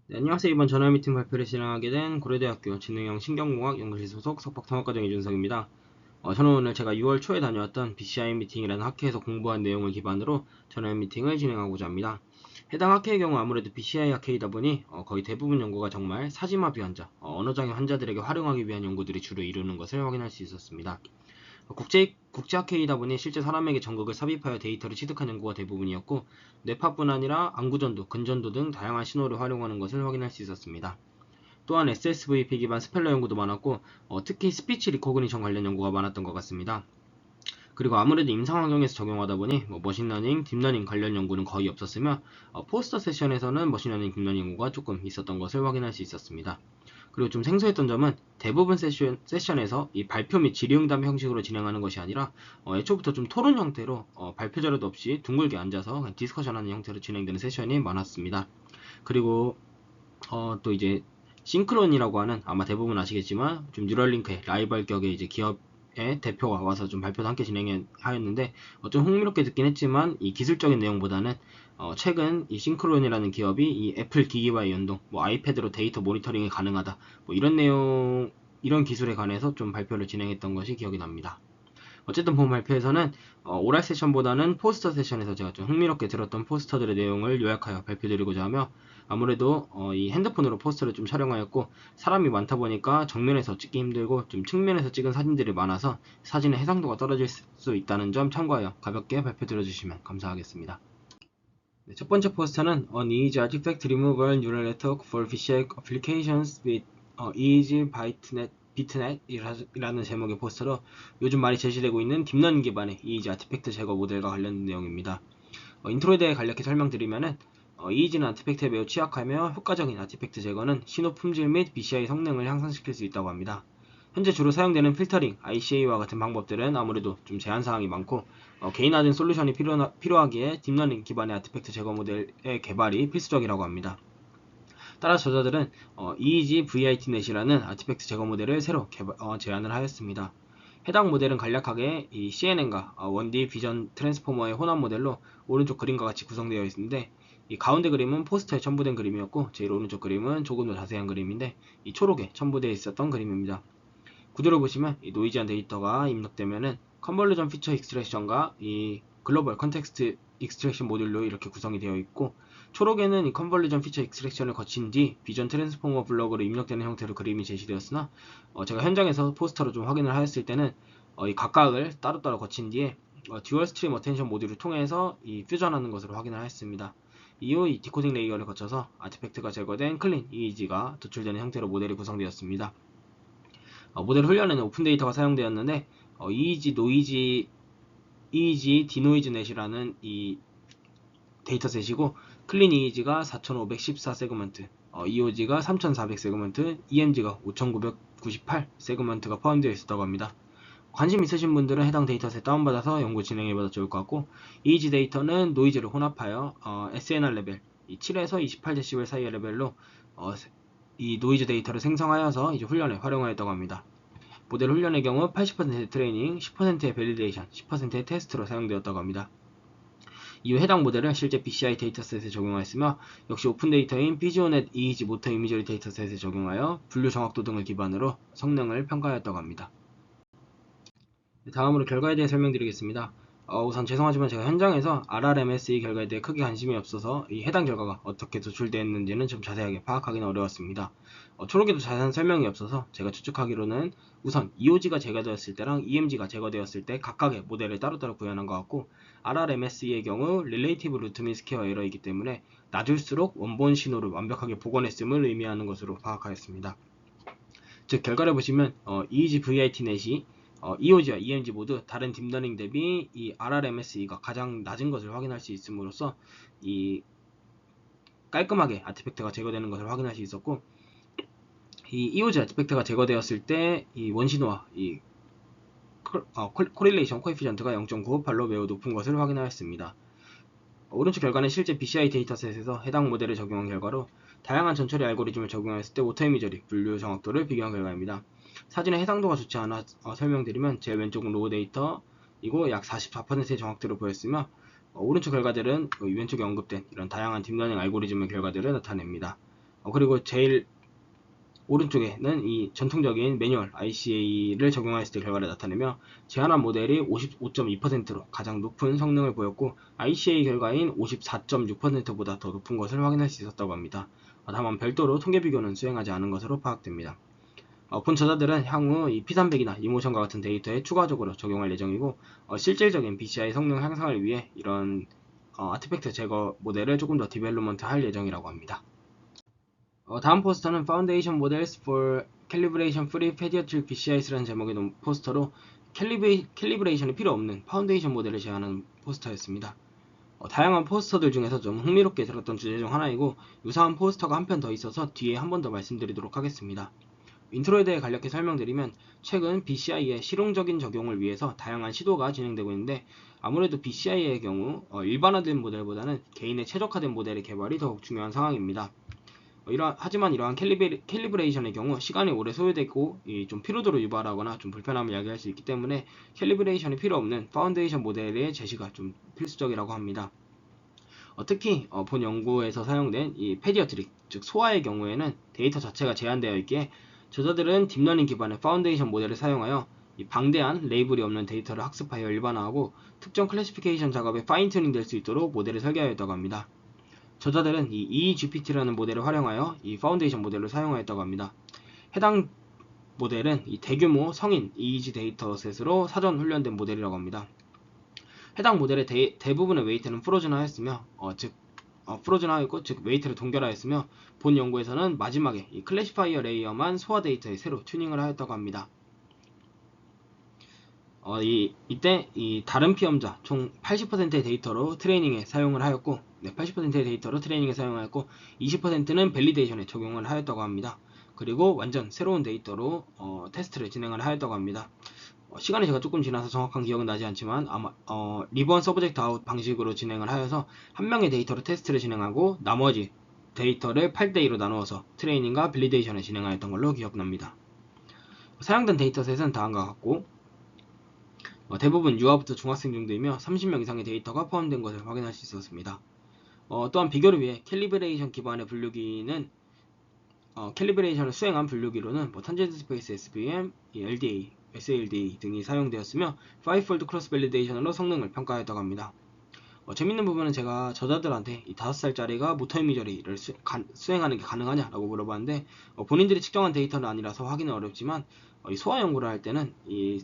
네, 안녕하세요. 이번 전화 미팅 발표를 진행하게 된 고려대학교 지능형 신경공학 연구실 소속 석박통합과정 이준석입니다. 저는 오늘 제가 6월 초에 다녀왔던 BCI 미팅이라는 학회에서 공부한 내용을 기반으로 전화 미팅을 진행하고자 합니다. 해당 학회의 경우 아무래도 BCI 학회이다 보니 거의 대부분 연구가 정말 사지마비 환자, 언어장애 환자들에게 활용하기 위한 연구들이 주로 이루는 것을 확인할 수 있었습니다. 국제학회이다 보니 실제 사람에게 전극을 삽입하여 데이터를 취득한 연구가 대부분이었고, 뇌파뿐 아니라 안구전도, 근전도 등 다양한 신호를 활용하는 것을 확인할 수 있었습니다. 또한 SSVP 기반 스펠러 연구도 많았고, 특히 스피치 리코그니션 관련 연구가 많았던 것 같습니다. 그리고 아무래도 임상 환경에서 적용하다 보니 머신러닝, 딥러닝 관련 연구는 거의 없었으며, 포스터 세션에서는 머신러닝, 딥러닝 연구가 조금 있었던 것을 확인할 수 있었습니다. 그리고 좀 생소했던 점은 대부분 세션에서 이 발표 및 질의응답 형식으로 진행하는 것이 아니라 애초부터 좀 토론 형태로 발표 자료도 없이 둥글게 앉아서 디스커션하는 형태로 진행되는 세션이 많았습니다. 그리고 또 이제 싱크론이라고 하는, 아마 대부분 아시겠지만 좀 뉴럴링크의 라이벌 격의 이제 기업의 대표가 와서 좀 발표도 함께 진행하였는데, 좀 흥미롭게 듣긴 했지만 이 기술적인 내용보다는 최근 이 싱크론이라는 기업이 이 애플 기기와의 연동, 뭐 아이패드로 데이터 모니터링이 가능하다, 뭐 이런 내용, 이런 기술에 관해서 좀 발표를 진행했던 것이 기억이 납니다. 어쨌든 본 발표에서는 오랄 세션보다는 포스터 세션에서 제가 좀 흥미롭게 들었던 포스터들의 내용을 요약하여 발표드리고자 하며, 아무래도 이 핸드폰으로 포스터를 좀 촬영하였고, 사람이 많다 보니까 정면에서 찍기 힘들고 좀 측면에서 찍은 사진들이 많아서 사진의 해상도가 떨어질 수 있다는 점 참고하여 가볍게 발표 들어주시면 감사하겠습니다. 네, 첫 번째 포스터는 An Easy Artifact Removal Neural Network for Visual Applications with Easy Bitnet 이라는 제목의 포스터로 요즘 많이 제시되고 있는 딥러닝 기반의 이이지 아티팩트 제거 모델과 관련된 내용입니다. 인트로에 대해 간략히 설명드리면은 이이지는 아티팩트에 매우 취약하며 효과적인 아티팩트 제거는 신호 품질 및 BCI 성능을 향상시킬 수 있다고 합니다. 현재 주로 사용되는 필터링, ICA와 같은 방법들은 아무래도 좀 제한사항이 많고 개인화된 솔루션이 필요하기에 딥러닝 기반의 아티팩트 제거 모델의 개발이 필수적이라고 합니다. 따라서 저자들은 EEG VITNet이라는 아티팩트 제거 모델을 새로 제안을 하였습니다. 해당 모델은 간략하게 이 CNN과 1D 비전 트랜스포머의 혼합 모델로 오른쪽 그림과 같이 구성되어 있는데, 이 가운데 그림은 포스터에 첨부된 그림이었고, 제일 오른쪽 그림은 조금 더 자세한 그림인데 이 초록에 첨부되어 있었던 그림입니다. 구도를 보시면 이 노이즈한 데이터가 입력되면은 컨버루전 피처 익스트랙션과 이 글로벌 컨텍스트 익스트랙션 모듈로 이렇게 구성이 되어 있고, 초록에는 이 컨버루전 피처 익스트랙션을 거친 뒤 비전 트랜스포머 블럭으로 입력되는 형태로 그림이 제시되었으나, 제가 현장에서 포스터로 좀 확인을 하였을 때는 이 각각을 따로따로 거친 뒤에 듀얼 스트림 어텐션 모듈을 통해서 이 퓨전하는 것으로 확인을 하였습니다. 이후 이 디코딩 레이어를 거쳐서 아티팩트가 제거된 클린 EEG가 도출되는 형태로 모델이 구성되었습니다. 모델 훈련에는 오픈 데이터가 사용되었는데 EEG, 노이즈, EEG, 디노이즈 넷이라는 이 데이터셋이고, 클린 EEG가 4514 세그먼트, EOG가 3400 세그먼트, EMG가 5998 세그먼트가 포함되어 있었다고 합니다. 관심 있으신 분들은 해당 데이터셋 다운받아서 연구 진행해봐도 좋을 것 같고, EEG 데이터는 노이즈를 혼합하여 SNR 레벨 7에서 28dB 사이의 레벨로 이 노이즈 데이터를 생성하여서 이제 훈련에 활용하였다고 합니다. 모델 훈련의 경우 80% 트레이닝, 10%의 밸리데이션, 10%의 테스트로 사용되었다고 합니다. 이후 해당 모델을 실제 BCI 데이터셋에 적용하였으며, 역시 오픈 데이터인 피지오넷 EEG 모터 이미저리 데이터셋에 적용하여 분류 정확도 등을 기반으로 성능을 평가하였다고 합니다. 다음으로 결과에 대해 설명드리겠습니다. 우선 죄송하지만 제가 현장에서 RRMSE 결과에 대해 크게 관심이 없어서 이 해당 결과가 어떻게 도출되었는지는 좀 자세하게 파악하기는 어려웠습니다. 초록에도 자세한 설명이 없어서 제가 추측하기로는 우선 EOG가 제거되었을 때랑 EMG가 제거되었을 때 각각의 모델을 따로따로 구현한 것 같고, RRMSE의 경우 Relative Root Mean Square 에러이기 때문에 낮을수록 원본 신호를 완벽하게 복원했음을 의미하는 것으로 파악하였습니다. 즉 결과를 보시면 EEG VIT넷이 EOG와 EMG 모두 다른 딥러닝 대비 이 RRMSE가 가장 낮은 것을 확인할 수 있음으로써 이 깔끔하게 아티팩트가 제거되는 것을 확인할 수 있었고, 이 EOG 아티팩트가 제거되었을 때 이 원신호와 이 코릴레이션 코에피션트가 0.958로 매우 높은 것을 확인하였습니다. 오른쪽 결과는 실제 BCI 데이터셋에서 해당 모델을 적용한 결과로 다양한 전처리 알고리즘을 적용했을 때 오터 이미저리 분류 정확도를 비교한 결과입니다. 사진의 해상도가 좋지 않아 설명드리면, 제 왼쪽은 로우 데이터이고 약 44%의 정확도를 보였으며, 오른쪽 결과들은 왼쪽에 언급된 이런 다양한 딥러닝 알고리즘의 결과들을 나타냅니다. 그리고 제일 오른쪽에는 이 전통적인 매뉴얼 ICA를 적용했을 때 결과를 나타내며 제한한 모델이 55.2%로 가장 높은 성능을 보였고 ICA 결과인 54.6%보다 더 높은 것을 확인할 수 있었다고 합니다. 다만 별도로 통계 비교는 수행하지 않은 것으로 파악됩니다. 본 저자들은 향후 이 P300이나 이모션과 같은 데이터에 추가적으로 적용할 예정이고 실질적인 BCI 성능 향상을 위해 이런 아티팩트 제거 모델을 조금 더 디벨롭먼트 할 예정이라고 합니다. 다음 포스터는 Foundation Models for Calibration Free Pediatric BCIs라는 제목의 포스터로 캘리브레이션이 필요 없는 파운데이션 모델을 제안한 포스터였습니다. 다양한 포스터들 중에서 좀 흥미롭게 들었던 주제 중 하나이고 유사한 포스터가 한 편 더 있어서 뒤에 한 번 더 말씀드리도록 하겠습니다. 인트로에 대해 간략히 설명드리면 최근 BCI의 실용적인 적용을 위해서 다양한 시도가 진행되고 있는데 아무래도 BCI의 경우 일반화된 모델보다는 개인의 최적화된 모델의 개발이 더욱 중요한 상황입니다. 하지만 이러한 캘리브레이션의 경우 시간이 오래 소요되고 좀 피로도를 유발하거나 좀 불편함을 야기할 수 있기 때문에 캘리브레이션이 필요 없는 파운데이션 모델의 제시가 좀 필수적이라고 합니다. 특히 본 연구에서 사용된 이 페디어트릭, 즉 소아의 경우에는 데이터 자체가 제한되어 있기에 저자들은 딥러닝 기반의 파운데이션 모델을 사용하여 이 방대한 레이블이 없는 데이터를 학습하여 일반화하고 특정 클래시피케이션 작업에 파인 튜닝 될 수 있도록 모델을 설계하였다고 합니다. 저자들은 이 EGPT라는 모델을 활용하여 이 파운데이션 모델을 사용하였다고 합니다. 해당 모델은 이 대규모 성인 EEG 데이터셋으로 사전 훈련된 모델이라고 합니다. 해당 모델의 대부분의 웨이트는 프로즌화했으며, 프로즌화했고, 즉 웨이트를 동결하였으며, 본 연구에서는 마지막에 이 클래시파이어 레이어만 소화 데이터에 새로 튜닝을 하였다고 합니다. 이때 이 다른 피험자 총 80%의 데이터로 트레이닝에 사용을 하였고 80%의 데이터로 트레이닝에 사용하였고 20%는 밸리데이션에 적용을 하였다고 합니다. 그리고 완전 새로운 데이터로 테스트를 진행을 하였다고 합니다. 시간이 제가 조금 지나서 정확한 기억은 나지 않지만 아마 리번 서브젝트 아웃 방식으로 진행을 하여서 한 명의 데이터로 테스트를 진행하고 나머지 데이터를 8대2로 나누어서 트레이닝과 밸리데이션을 진행하였던 걸로 기억납니다. 사용된 데이터셋은 다음과 같고 대부분 유아부터 중학생 정도이며 30명 이상의 데이터가 포함된 것을 확인할 수 있었습니다. 또한 비교를 위해 캘리브레이션 기반의 분류기는 캘리브레이션을 수행한 분류기로는 탄젠트 스페이스 SVM, LDA, SALDA 등이 사용되었으며 5폴드 크로스 밸리데이션으로 성능을 평가했다고 합니다. 재밌는 부분은 제가 저자들한테 이 5살짜리가 모터 이미저리를 수행하는 게 가능하냐라고 물어봤는데 본인들이 측정한 데이터는 아니라서 확인은 어렵지만 이 소아 연구를 할 때는 이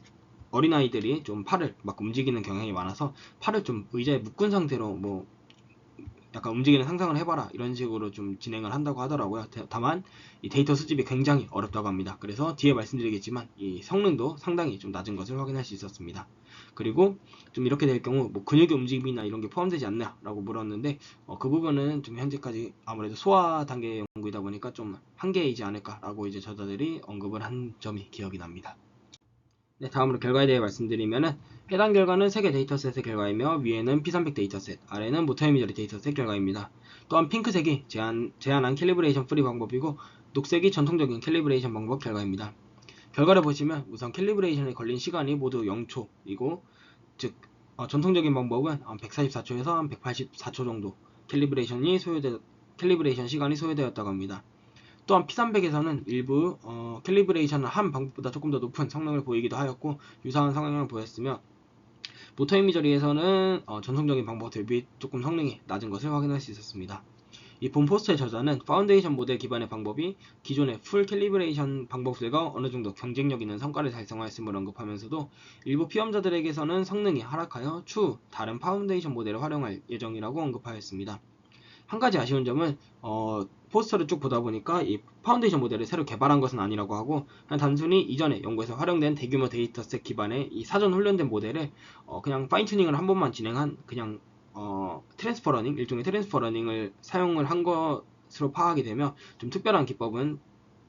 어린아이들이 좀 팔을 막 움직이는 경향이 많아서 팔을 좀 의자에 묶은 상태로 뭐 약간 움직이는 상상을 해봐라 이런 식으로 좀 진행을 한다고 하더라고요. 다만 이 데이터 수집이 굉장히 어렵다고 합니다. 그래서 뒤에 말씀드리겠지만 이 성능도 상당히 좀 낮은 것을 확인할 수 있었습니다. 그리고 좀 이렇게 될 경우 뭐 근육의 움직임이나 이런 게 포함되지 않나 라고 물었는데 그 부분은 좀 현재까지 아무래도 소아 단계 연구이다 보니까 좀 한계이지 않을까라고 이제 저자들이 언급을 한 점이 기억이 납니다. 네, 다음으로 결과에 대해 말씀드리면은 해당 결과는 3개 데이터셋의 결과이며 위에는 P300 데이터셋, 아래는 모터 이미저리 데이터셋 결과입니다. 또한 핑크색이 제한한 캘리브레이션 프리 방법이고 녹색이 전통적인 캘리브레이션 방법 결과입니다. 결과를 보시면 우선 캘리브레이션에 걸린 시간이 모두 0초이고 즉 전통적인 방법은 144초에서 한 184초 정도 캘리브레이션 시간이 소요되었다고 합니다. 또한 P300에서는 일부 캘리브레이션은 한 방법보다 조금 더 높은 성능을 보이기도 하였고 유사한 성향을 보였으며 모터 이미저리에서는 전통적인 방법 대비 조금 성능이 낮은 것을 확인할 수 있었습니다. 이 본 포스터의 저자는 파운데이션 모델 기반의 방법이 기존의 풀 캘리브레이션 방법들과 어느 정도 경쟁력 있는 성과를 달성하였음을 언급하면서도 일부 피험자들에게서는 성능이 하락하여 추후 다른 파운데이션 모델을 활용할 예정이라고 언급하였습니다. 한 가지 아쉬운 점은 포스터를 쭉 보다 보니까 이 파운데이션 모델을 새로 개발한 것은 아니라고 하고 그냥 단순히 이전에 연구에서 활용된 대규모 데이터셋 기반의 이 사전 훈련된 모델을 그냥 파인 튜닝을 한 번만 진행한 그냥 트랜스퍼 러닝, 일종의 트랜스퍼 러닝을 사용을 한 것으로 파악이 되며 좀 특별한 기법은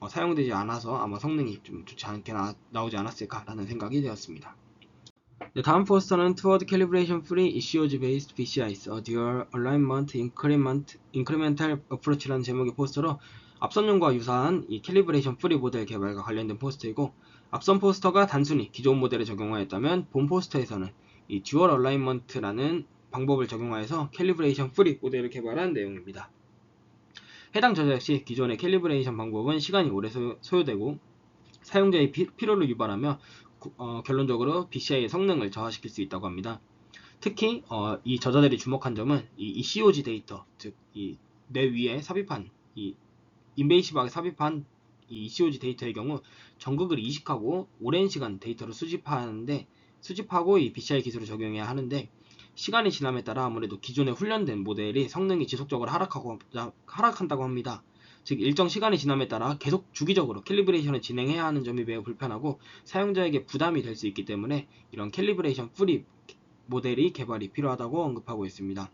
사용되지 않아서 아마 성능이 좀 좋지 않게 나오지 않았을까라는 생각이 되었습니다. 네, 다음 포스터는 Toward Calibration Free Issues-Based BCIs, a Dual Alignment Incremental Approach라는 제목의 포스터로 앞선용과 유사한 이 캘리브레이션 프리 모델 개발과 관련된 포스터이고 앞선 포스터가 단순히 기존 모델에 적용하였다면 본 포스터에서는 이 Dual Alignment라는 방법을 적용하여서 캘리브레이션 프리 모델을 개발한 내용입니다. 해당 저자 역시 기존의 캘리브레이션 방법은 시간이 오래 소요되고 사용자의 피로를 유발하며 결론적으로 BCI의 성능을 저하시킬 수 있다고 합니다. 특히 이 저자들이 주목한 점은 이 COG 데이터, 즉 이 뇌 위에 삽입한 이 인베이시브하게 삽입한 이 ECOG 데이터의 경우 전극을 이식하고 오랜 시간 데이터를 수집하고 이 BCI 기술을 적용해야 하는데 시간이 지남에 따라 아무래도 기존에 훈련된 모델이 성능이 지속적으로 하락한다고 합니다. 즉 일정 시간이 지남에 따라 계속 주기적으로 캘리브레이션을 진행해야 하는 점이 매우 불편하고 사용자에게 부담이 될 수 있기 때문에 이런 캘리브레이션 프리 모델이 개발이 필요하다고 언급하고 있습니다.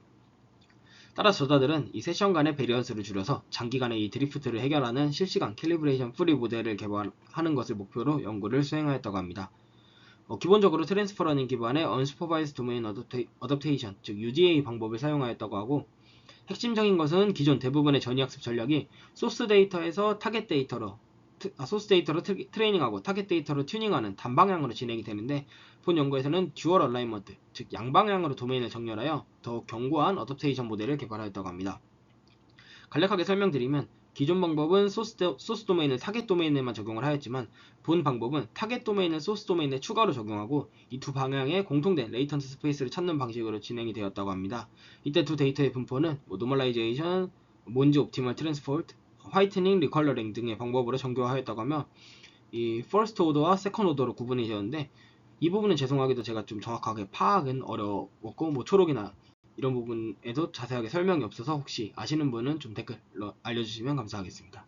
따라서 저자들은 이 세션간의 베리언스를 줄여서 장기간의 이 드리프트를 해결하는 실시간 캘리브레이션 프리 모델을 개발하는 것을 목표로 연구를 수행하였다고 합니다. 기본적으로 트랜스퍼러닝 기반의 Unsupervised Domain Adaptation, 즉 UDA 방법을 사용하였다고 하고 핵심적인 것은 기존 대부분의 전이학습 전략이 소스 데이터로 트레이닝하고 타겟 데이터로 튜닝하는 단방향으로 진행이 되는데 본 연구에서는 듀얼 얼라이먼트, 즉 양방향으로 도메인을 정렬하여 더욱 견고한 어댑테이션 모델을 개발하였다고 합니다. 간략하게 설명드리면 기존 방법은 소스 도메인을 타겟 도메인에만 적용을 하였지만 본 방법은 타겟 도메인을 소스 도메인에 추가로 적용하고 이 두 방향의 공통된 레이턴트 스페이스를 찾는 방식으로 진행이 되었다고 합니다. 이때 두 데이터의 분포는 노멀라이제이션, 몬지 옵티멀 트랜스포트, 화이트닝, 리컬러링 등의 방법으로 정교화하였다고 하며 이 퍼스트 오더와 세컨드 오더로 구분이 되었는데 이 부분은 죄송하게도 제가 좀 정확하게 파악은 어려웠고 초록이나 이런 부분에도 자세하게 설명이 없어서 혹시 아시는 분은 좀 댓글로 알려주시면 감사하겠습니다.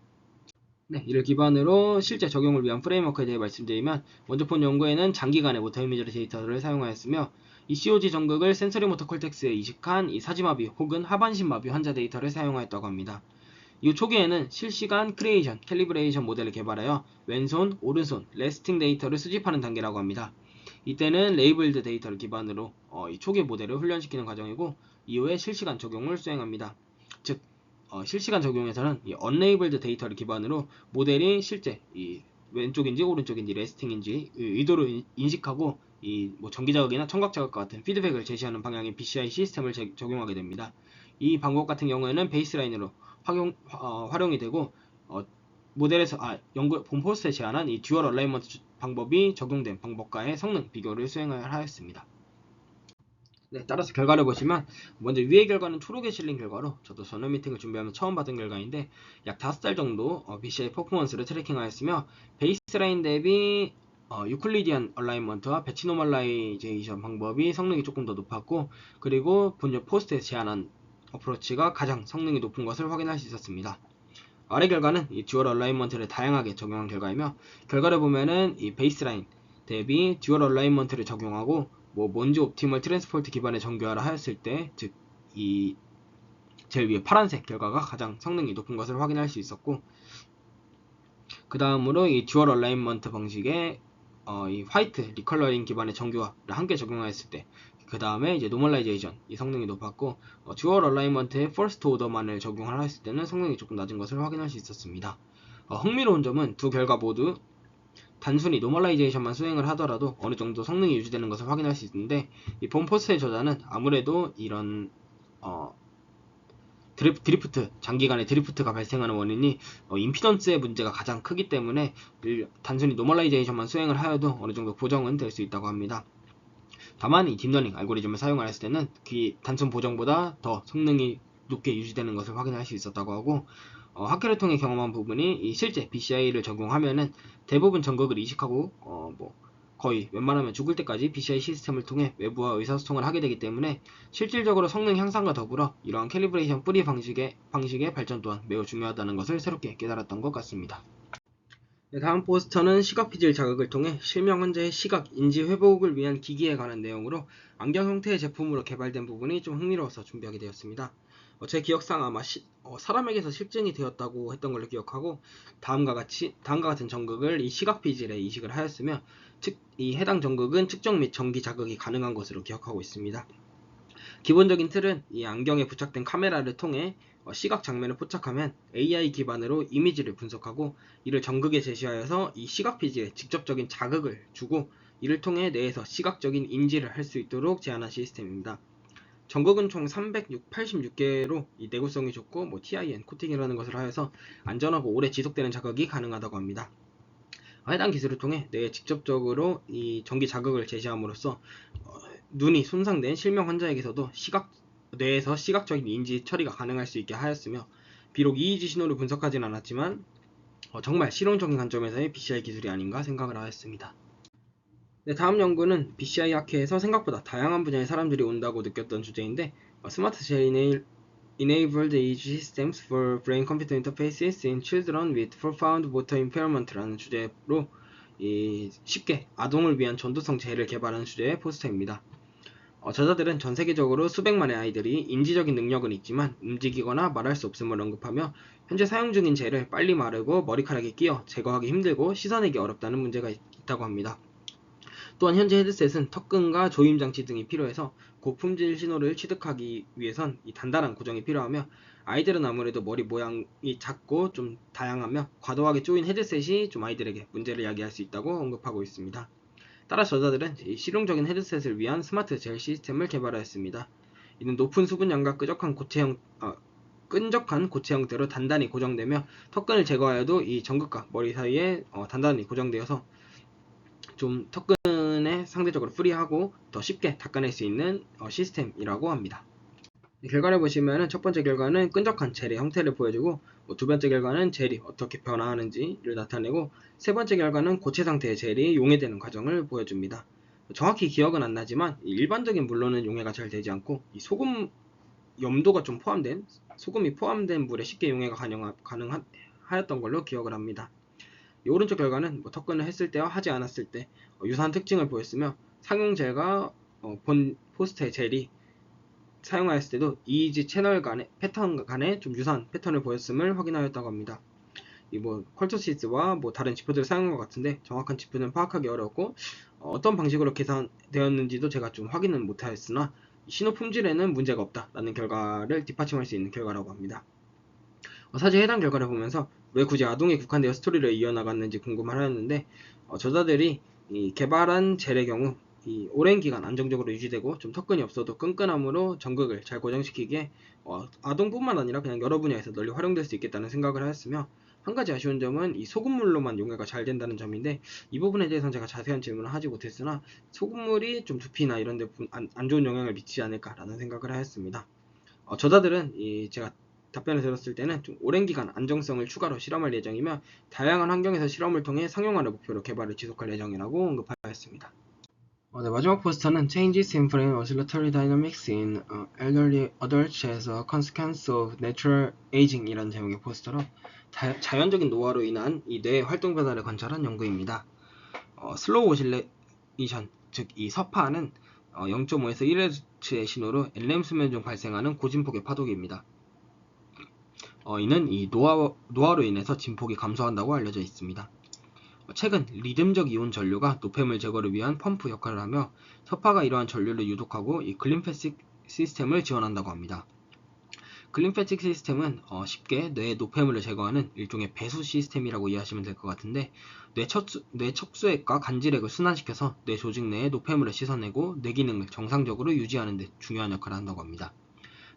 네, 이를 기반으로 실제 적용을 위한 프레임워크에 대해 말씀드리면 먼저 본 연구에는 장기간의 모터 이미저리 데이터를 사용하였으며 이 COG 전극을 센서리 모터 콜텍스에 이식한 이 사지마비 혹은 하반신 마비 환자 데이터를 사용하였다고 합니다. 이후 초기에는 실시간 크리에이션, 캘리브레이션 모델을 개발하여 왼손, 오른손, 레스팅 데이터를 수집하는 단계라고 합니다. 이때는 레이블드 데이터를 기반으로 이 초기 모델을 훈련시키는 과정이고 이후에 실시간 적용을 수행합니다. 즉 실시간 적용에서는 이 언레이블드 데이터를 기반으로 모델이 실제 이 왼쪽인지 오른쪽인지 레스팅인지 의도를 인식하고 이 전기자극이나 청각자극과 같은 피드백을 제시하는 방향의 BCI 시스템을 적용하게 됩니다. 이 방법 같은 경우에는 베이스라인으로 활용이 되고 모델에서 본 포스트에 제안한 이 듀얼 얼라이먼트 방법이 적용된 방법과의 성능 비교를 수행을 하였습니다. 네, 따라서 결과를 보시면 먼저 위의 결과는 초록에 실린 결과로 저도 전원 미팅을 준비하면 처음 받은 결과인데 약 5달 정도 BCI 퍼포먼스를 트래킹하였으며 베이스라인 대비 유클리디안 얼라이먼트와 배치 노멀라이제이션 방법이 성능이 조금 더 높았고 그리고 본 포스트에 제안한 어프로치가 가장 성능이 높은 것을 확인할 수 있었습니다. 아래 결과는 이 듀얼 얼라이먼트를 다양하게 적용한 결과이며 결과를 보면은 이 베이스라인 대비 듀얼 얼라이먼트를 적용하고 몬지 옵티멀 트랜스포트 기반의 정교화를 하였을 때 즉 이 제일 위에 파란색 결과가 가장 성능이 높은 것을 확인할 수 있었고 그 다음으로 이 듀얼 얼라이먼트 방식의 이 화이트 리컬러링 기반의 정교화를 함께 적용하였을 때 그 다음에 이제 노멀라이제이션 이 성능이 높았고 듀얼 얼라이먼트의 퍼스트 오더만을 적용을 했을 때는 성능이 조금 낮은 것을 확인할 수 있었습니다. 흥미로운 점은 두 결과 모두 단순히 노멀라이제이션만 수행을 하더라도 어느 정도 성능이 유지되는 것을 확인할 수 있는데 이 본 포스트의 저자는 아무래도 이런 드리프트, 장기간의 드리프트가 발생하는 원인이 임피던스의 문제가 가장 크기 때문에 단순히 노멀라이제이션만 수행을 하여도 어느 정도 보정은 될 수 있다고 합니다. 다만 이 딥러닝 알고리즘을 사용을 했을 때는 그 단순 보정보다 더 성능이 높게 유지되는 것을 확인할 수 있었다고 하고 학회를 통해 경험한 부분이 이 실제 BCI를 적용하면은 대부분 전극을 이식하고 거의 웬만하면 죽을 때까지 BCI 시스템을 통해 외부와 의사소통을 하게 되기 때문에 실질적으로 성능 향상과 더불어 이러한 캘리브레이션 뿌리 방식의 발전 또한 매우 중요하다는 것을 새롭게 깨달았던 것 같습니다. 네, 다음 포스터는 시각피질 자극을 통해 실명 환자의 시각 인지 회복을 위한 기기에 관한 내용으로 안경 형태의 제품으로 개발된 부분이 좀 흥미로워서 준비하게 되었습니다. 제 기억상 아마 사람에게서 실증이 되었다고 했던 걸로 기억하고 다음과 같은 전극을 이 시각피질에 이식을 하였으며 이 해당 전극은 측정 및 전기 자극이 가능한 것으로 기억하고 있습니다. 기본적인 틀은 이 안경에 부착된 카메라를 통해 시각 장면을 포착하면 AI 기반으로 이미지를 분석하고 이를 전극에 제시하여서 이 시각 피질에 직접적인 자극을 주고 이를 통해 뇌에서 시각적인 인지를 할 수 있도록 제안한 시스템입니다. 전극은 총 386개로 이 내구성이 좋고 뭐 TIN 코팅이라는 것을 하여서 안전하고 오래 지속되는 자극이 가능하다고 합니다. 해당 기술을 통해 뇌에 직접적으로 이 전기 자극을 제시함으로써 눈이 손상된 실명 환자에게서도 뇌에서 시각적인 인지 처리가 가능할 수 있게 하였으며, 비록 EEG 신호를 분석하진 않았지만 정말 실용적인 관점에서의 BCI 기술이 아닌가 생각을 하였습니다. 네, 다음 연구는 BCI 학회에서 생각보다 다양한 분야의 사람들이 온다고 느꼈던 주제인데, 스마트 젤 Enabled EEG Systems for Brain Computer Interfaces in Children with Profound Motor Impairment라는 주제로 쉽게 아동을 위한 전도성 젤을 개발하는 주제의 포스터입니다. 저자들은 전 세계적으로 수백만의 아이들이 인지적인 능력은 있지만 움직이거나 말할 수 없음을 언급하며, 현재 사용 중인 젤을 빨리 마르고 머리카락에 끼어 제거하기 힘들고 씻어내기 어렵다는 문제가 있다고 합니다. 또한 현재 헤드셋은 턱끈과 조임장치 등이 필요해서 고품질 신호를 취득하기 위해선 이 단단한 고정이 필요하며, 아이들은 아무래도 머리 모양이 작고 좀 다양하며 과도하게 조인 헤드셋이 좀 아이들에게 문제를 야기할 수 있다고 언급하고 있습니다. 따라 저자들은 실용적인 헤드셋을 위한 스마트 젤 시스템을 개발하였습니다. 이는 높은 수분량과 끈적한 고체 형태로 단단히 고정되며, 턱끈을 제거하여도 이 전극과 머리 사이에 단단히 고정되어서 좀 턱끈에 상대적으로 프리하고 더 쉽게 닦아낼 수 있는 시스템이라고 합니다. 결과를 보시면은 첫 번째 결과는 끈적한 젤의 형태를 보여주고, 두 번째 결과는 젤이 어떻게 변화하는지를 나타내고, 세 번째 결과는 고체 상태의 젤이 용해되는 과정을 보여줍니다. 정확히 기억은 안 나지만 일반적인 물로는 용해가 잘 되지 않고, 이 소금이 포함된 물에 쉽게 용해가 가능하였던 걸로 기억을 합니다. 이 오른쪽 결과는 턱끈을 했을 때와 하지 않았을 때 유사한 특징을 보였으며, 상용 젤과 본 포스터의 젤이 사용하였을 때도 EEG 채널 간의 패턴 간에 좀 유사한 패턴을 보였음을 확인하였다고 합니다. 퀄터시스와 다른 지표들을 사용한 것 같은데 정확한 지표는 파악하기 어려웠고, 어떤 방식으로 계산되었는지도 제가 좀 확인은 못하였으나 신호 품질에는 문제가 없다라는 결과를 뒷받침할 수 있는 결과라고 합니다. 사실 해당 결과를 보면서 왜 굳이 아동에 국한되어 스토리를 이어나갔는지 궁금하였는데, 저자들이 개발한 젤의 경우 오랜 기간 안정적으로 유지되고 좀 턱끈이 없어도 끈끈함으로 전극을 잘 고정시키기에 아동뿐만 아니라 그냥 여러 분야에서 널리 활용될 수 있겠다는 생각을 하였으며, 한 가지 아쉬운 점은 이 소금물로만 용해가 잘 된다는 점인데, 이 부분에 대해서는 제가 자세한 질문을 하지 못했으나 소금물이 좀 두피나 이런 데 안 좋은 영향을 미치지 않을까라는 생각을 하였습니다. 저자들은 제가 답변을 들었을 때는 좀 오랜 기간 안정성을 추가로 실험할 예정이며, 다양한 환경에서 실험을 통해 상용화를 목표로 개발을 지속할 예정이라고 언급하였습니다. 네, 마지막 포스터는 Changes in Brain Oscillatory Dynamics in Elderly Adults as a Consequence of Natural Aging 이라는 제목의 포스터로 자연적인 노화로 인한 이 뇌의 활동 변화를 관찰한 연구입니다. 슬로우 오실레이션, 즉 이 서파는 0.5에서 1Hz의 신호로 LM 수면 중 발생하는 고진폭의 파동입니다. 이는 이 노화로 인해서 진폭이 감소한다고 알려져 있습니다. 최근 리듬적 이온 전류가 노폐물 제거를 위한 펌프 역할을 하며, 서파가 이러한 전류를 유독하고 이 글림패식 시스템을 지원한다고 합니다. 글림패식 시스템은 쉽게 뇌의 노폐물을 제거하는 일종의 배수 시스템이라고 이해하시면 될 것 같은데, 뇌 척수액과 간질액을 순환시켜서 뇌 조직 내의 노폐물을 씻어내고 뇌 기능을 정상적으로 유지하는 데 중요한 역할을 한다고 합니다.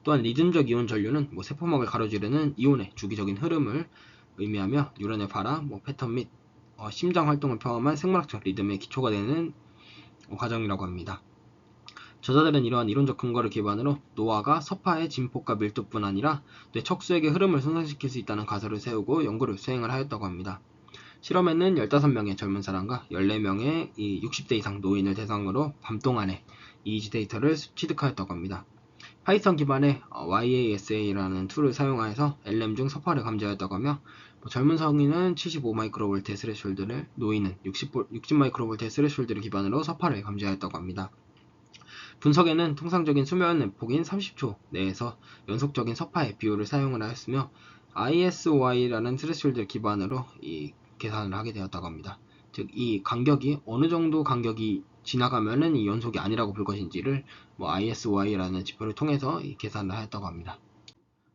또한 리듬적 이온 전류는 세포막을 가로지르는 이온의 주기적인 흐름을 의미하며, 뉴런의 발화, 패턴 및 심장 활동을 포함한 생물학적 리듬의 기초가 되는 과정이라고 합니다. 저자들은 이러한 이론적 근거를 기반으로 노화가 서파의 진폭과 밀도뿐 아니라 뇌 척수액의 흐름을 손상시킬 수 있다는 가설을 세우고 연구를 수행을 하였다고 합니다. 실험에는 15명의 젊은 사람과 14명의 60대 이상 노인을 대상으로 밤 동안에 EEG 데이터를 취득하였다고 합니다. 파이썬 기반의 YASA라는 툴을 사용하여서 LM 중 서파를 감지하였다고 하며, 젊은 성인은 75마이크로볼트의 스레숄드를, 노인은 60마이크로볼트의 스레숄드를 기반으로 서파를 감지하였다고 합니다. 분석에는 통상적인 수면 폭인 30초 내에서 연속적인 서파의 비율을 사용을 하였으며, ISOI라는 스레숄드를 기반으로 계산을 하게 되었다고 합니다. 즉, 이 간격이 어느 정도 간격이 지나가면은 이 연속이 아니라고 볼 것인지를 ISOI라는 지표를 통해서 계산을 하였다고 합니다.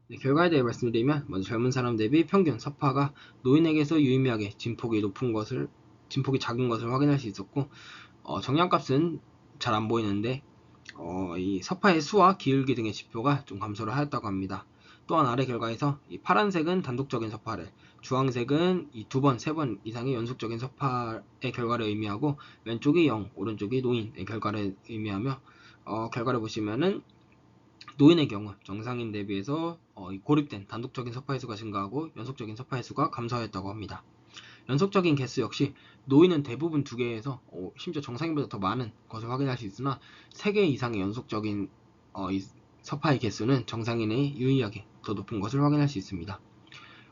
네, 결과에 대해 말씀드리면, 먼저 젊은 사람 대비 평균 서파가 노인에게서 유의미하게 진폭이 작은 것을 확인할 수 있었고, 정량값은 잘 안 보이는데 이 서파의 수와 기울기 등의 지표가 좀 감소를 하였다고 합니다. 또한 아래 결과에서 이 파란색은 단독적인 서파를, 주황색은 이 2번, 3번 이상의 연속적인 서파의 결과를 의미하고 왼쪽이 0, 오른쪽이 노인의 결과를 의미하며 결과를 보시면은 노인의 경우 정상인 대비해서 고립된 단독적인 서파의 수가 증가하고 연속적인 서파의 수가 감소하였다고 합니다. 연속적인 개수 역시 노인은 대부분 2개에서 심지어 정상인보다 더 많은 것을 확인할 수 있으나 3개 이상의 연속적인 이 서파의 개수는 정상인에 유의하게 더 높은 것을 확인할 수 있습니다.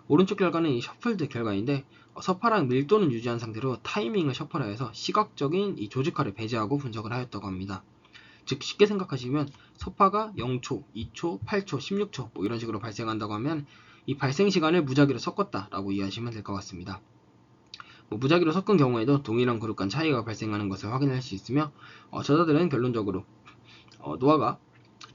오른쪽 결과는 이 셔플드 결과인데 서파랑 밀도는 유지한 상태로 타이밍을 셔플하여서 시각적인 이 조직화를 배제하고 분석을 하였다고 합니다. 즉 쉽게 생각하시면 서파가 0초, 2초, 8초, 16초 뭐 이런 식으로 발생한다고 하면 이 발생 시간을 무작위로 섞었다라고 이해하시면 될 것 같습니다. 무작위로 섞은 경우에도 동일한 그룹 간 차이가 발생하는 것을 확인할 수 있으며 저자들은 결론적으로 노화가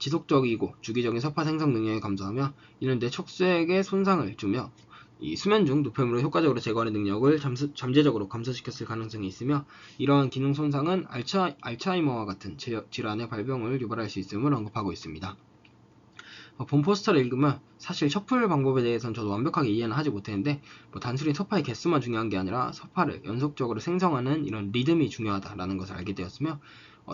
지속적이고 주기적인 서파 생성 능력이 감소하며 이는 뇌척수액에 손상을 주며 이 수면 중 노폐물을 효과적으로 제거하는 능력을 잠재적으로 감소시켰을 가능성이 있으며 이러한 기능 손상은 알츠하이머와 같은 질환의 발병을 유발할 수 있음을 언급하고 있습니다. 본 포스터를 읽으면 사실 셔플 방법에 대해서는 저도 완벽하게 이해는 하지 못했는데 단순히 서파의 개수만 중요한 게 아니라 서파를 연속적으로 생성하는 이런 리듬이 중요하다라는 것을 알게 되었으며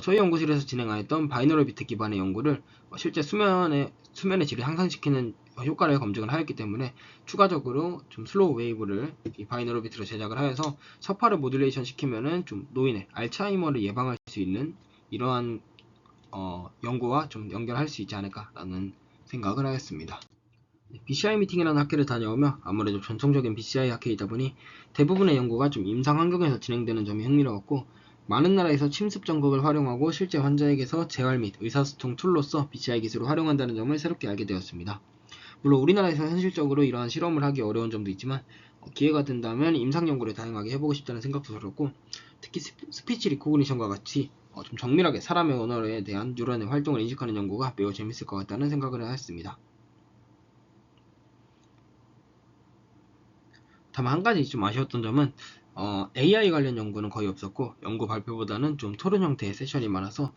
저희 연구실에서 진행하였던 바이너럴 비트 기반의 연구를 실제 수면의 질을 향상시키는 효과를 검증을 하였기 때문에 추가적으로 좀 슬로우 웨이브를 이 바이너럴 비트로 제작을 하여서 서파를 모듈레이션 시키면은 좀 노인의 알츠하이머를 예방할 수 있는 이러한 연구와 좀 연결할 수 있지 않을까라는 생각을 하였습니다. BCI 미팅이라는 학회를 다녀오며 아무래도 전통적인 BCI 학회이다 보니 대부분의 연구가 좀 임상 환경에서 진행되는 점이 흥미로웠고 많은 나라에서 침습 전극을 활용하고 실제 환자에게서 재활 및 의사소통 툴로서 BCI 기술을 활용한다는 점을 새롭게 알게 되었습니다. 물론 우리나라에서 현실적으로 이러한 실험을 하기 어려운 점도 있지만 기회가 된다면 임상 연구를 다양하게 해보고 싶다는 생각도 들었고 특히 스피치 리코그니션과 같이 좀 정밀하게 사람의 언어에 대한 뉴런의 활동을 인식하는 연구가 매우 재밌을 것 같다는 생각을 하였습니다. 다만 한 가지 좀 아쉬웠던 점은 AI 관련 연구는 거의 없었고 연구 발표보다는 좀 토론 형태의 세션이 많아서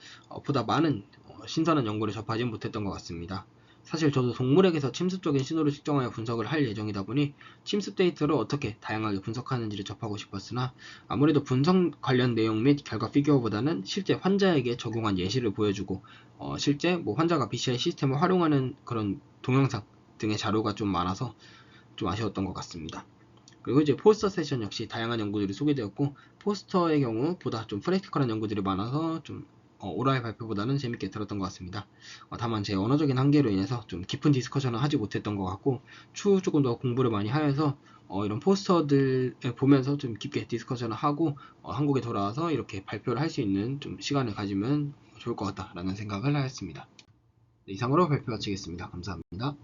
보다 많은 신선한 연구를 접하지 못했던 것 같습니다. 사실 저도 동물에게서 침습적인 신호를 측정하여 분석을 할 예정이다 보니 침습 데이터를 어떻게 다양하게 분석하는지를 접하고 싶었으나 아무래도 분석 관련 내용 및 결과 피규어보다는 실제 환자에게 적용한 예시를 보여주고 실제 뭐 환자가 BCI 시스템을 활용하는 그런 동영상 등의 자료가 좀 많아서 좀 아쉬웠던 것 같습니다. 그리고 이제 포스터 세션 역시 다양한 연구들이 소개되었고 포스터의 경우 보다 좀 프랙티컬한 연구들이 많아서 좀 오랄 발표보다는 재밌게 들었던 것 같습니다. 다만 제 언어적인 한계로 인해서 좀 깊은 디스커션을 하지 못했던 것 같고 추후 조금 더 공부를 많이 하여서 이런 포스터들 보면서 좀 깊게 디스커션을 하고 한국에 돌아와서 이렇게 발표를 할 수 있는 좀 시간을 가지면 좋을 것 같다라는 생각을 하였습니다. 네, 이상으로 발표 마치겠습니다. 감사합니다.